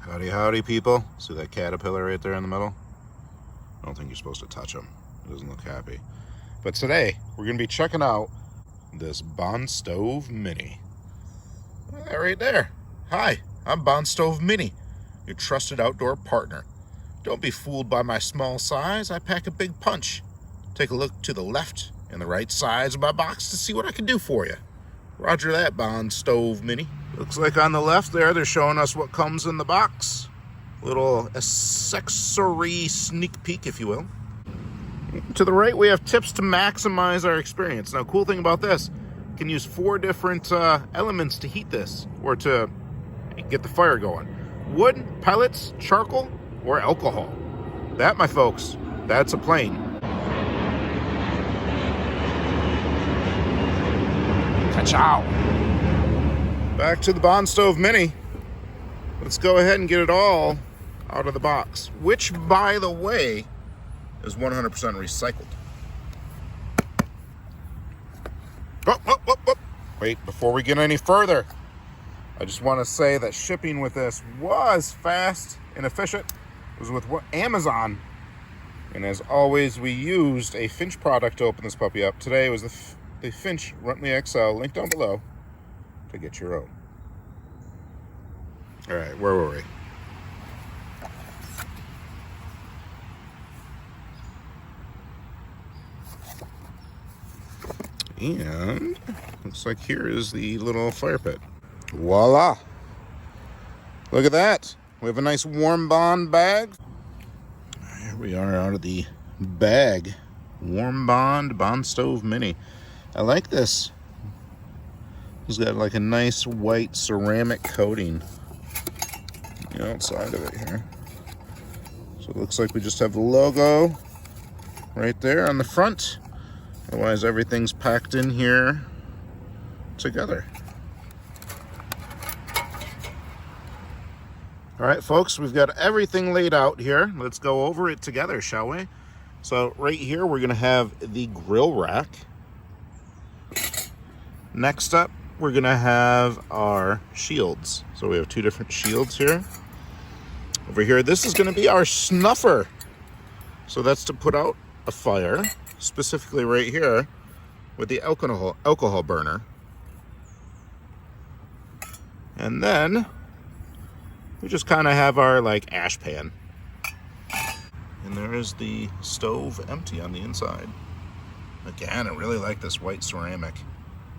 Howdy, howdy, people. See that caterpillar right there in the middle? I don't think you're supposed to touch him. He doesn't look happy. But today, we're going to be checking out this BondStove Mini. That right there. Hi, I'm BondStove Mini, your trusted outdoor partner. Don't be fooled by my small size. I pack a big punch. Take a look to the left and the right sides of my box to see what I can do for you. Roger that, BondStove Mini. Looks like on the left there, they're showing us what comes in the box. Little accessory sneak peek, if you will. To the right, we have tips to maximize our experience. Now, cool thing about this, you can use 4 different elements to heat this, or to get the fire going. Wood, pellets, charcoal, or alcohol. That, my folks, that's a plane. Ka-chow! Back to the BondStove Mini. Let's go ahead and get it all out of the box, which, by the way, is 100% recycled. Wait, before we get any further, I just want to say that shipping with this was fast and efficient. It was with Amazon. And as always, we used a Finch product to open this puppy up. Today was the Finch Runtley XL, link down below, to get your own. All right, where were we? And looks like here is the little fire pit. Voila! Look at that. We have a nice WARMBOND bag. Here we are out of the bag. WARMBOND BondStove Mini. I like this. It's got like a nice white ceramic coating on the outside of it here. So it looks like we just have the logo right there on the front. Otherwise, everything's packed in here together. All right, folks, we've got everything laid out here. Let's go over it together, shall we? So right here, we're gonna have the grill rack. Next up, we're gonna have our shields. So we have 2 different shields here. Over here, this is gonna be our snuffer. So that's to put out a fire, specifically right here with the alcohol burner. And then we just kind of have our like ash pan. And there is the stove empty on the inside. Again, I really like this white ceramic.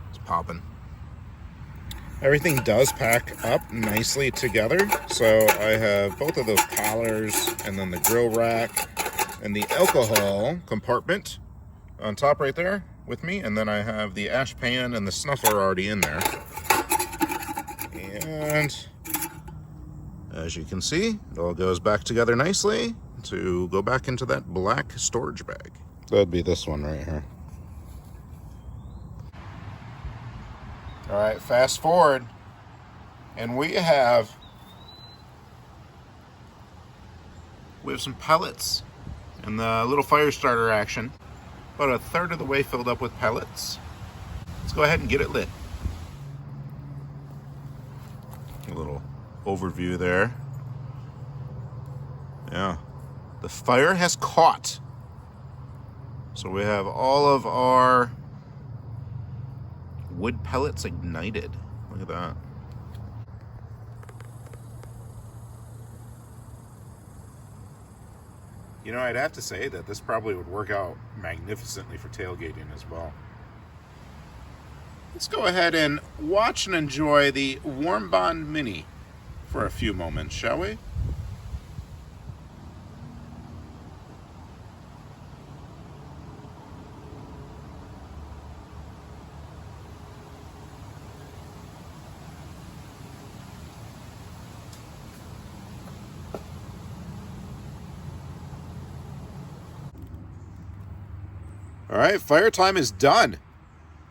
It's popping. Everything does pack up nicely together. So I have both of those collars and then the grill rack and the alcohol compartment on top right there with me. And then I have the ash pan and the snuffer already in there. And as you can see, it all goes back together nicely to go back into that black storage bag. That'd be this one right here. All right, fast forward, and we have some pellets and the little fire starter action. About a third of the way filled up with pellets. Let's go ahead and get it lit. A little overview there. Yeah, the fire has caught. So we have all of our wood pellets ignited. Look at that. You know, I'd have to say that this probably would work out magnificently for tailgating as well. Let's go ahead and watch and enjoy the WARMBOND Mini for a few moments, shall we? All right, fire time is done.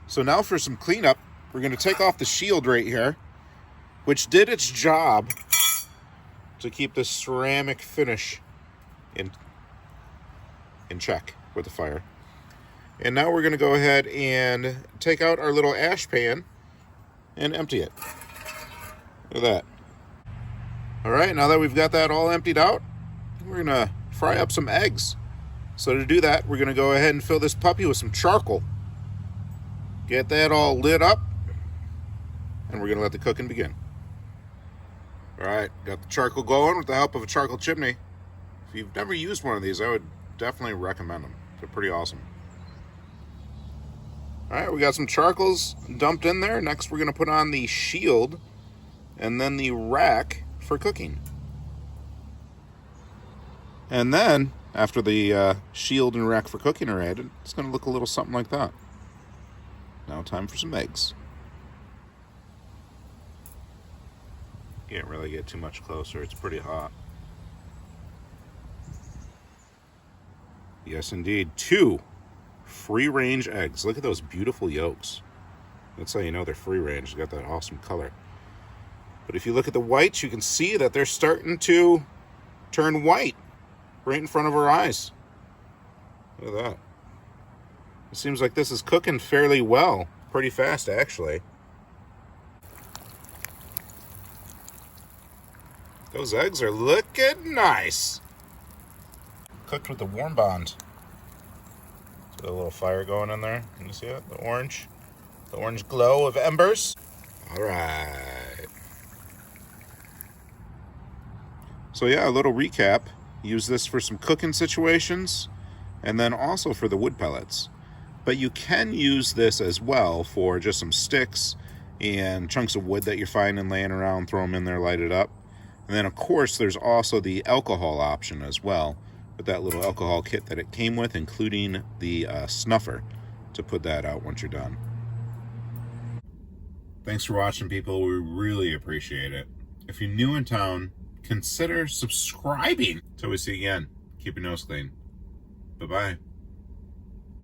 So now for some cleanup, we're going to take off the shield right here, which did its job to keep the ceramic finish in check with the fire. And now we're going to go ahead and take out our little ash pan and empty it. Look at that. All right, now that we've got that all emptied out, we're gonna fry up some eggs. So to do that, we're gonna go ahead and fill this puppy with some charcoal. Get that all lit up, and we're gonna let the cooking begin. All right, got the charcoal going with the help of a charcoal chimney. If you've never used one of these, I would definitely recommend them. They're pretty awesome. All right, we got some charcoals dumped in there. Next, we're gonna put on the shield and then the rack for cooking. And then, after the shield and rack for cooking are added, it's gonna look a little something like that. Now time for some eggs. Can't really get too much closer, it's pretty hot. Yes, indeed, 2 free-range eggs. Look at those beautiful yolks. That's how you know they're free-range. They got that awesome color. But if you look at the whites, you can see that they're starting to turn white right in front of our eyes. Look at that. It seems like this is cooking fairly well. Pretty fast, actually. Those eggs are looking nice. Cooked with the WARMBOND. So a little fire going in there. Can you see it? The orange glow of embers. All right. So yeah, a little recap. Use this for some cooking situations, and then also for the wood pellets. But you can use this as well for just some sticks and chunks of wood that you're finding laying around. Throw them in there, light it up. And then, of course, there's also the alcohol option as well, with that little alcohol kit that it came with, including the snuffer to put that out once you're done. Thanks for watching, people. We really appreciate it. If you're new in town, consider subscribing. Till we see you again, keep your nose clean. Bye-bye.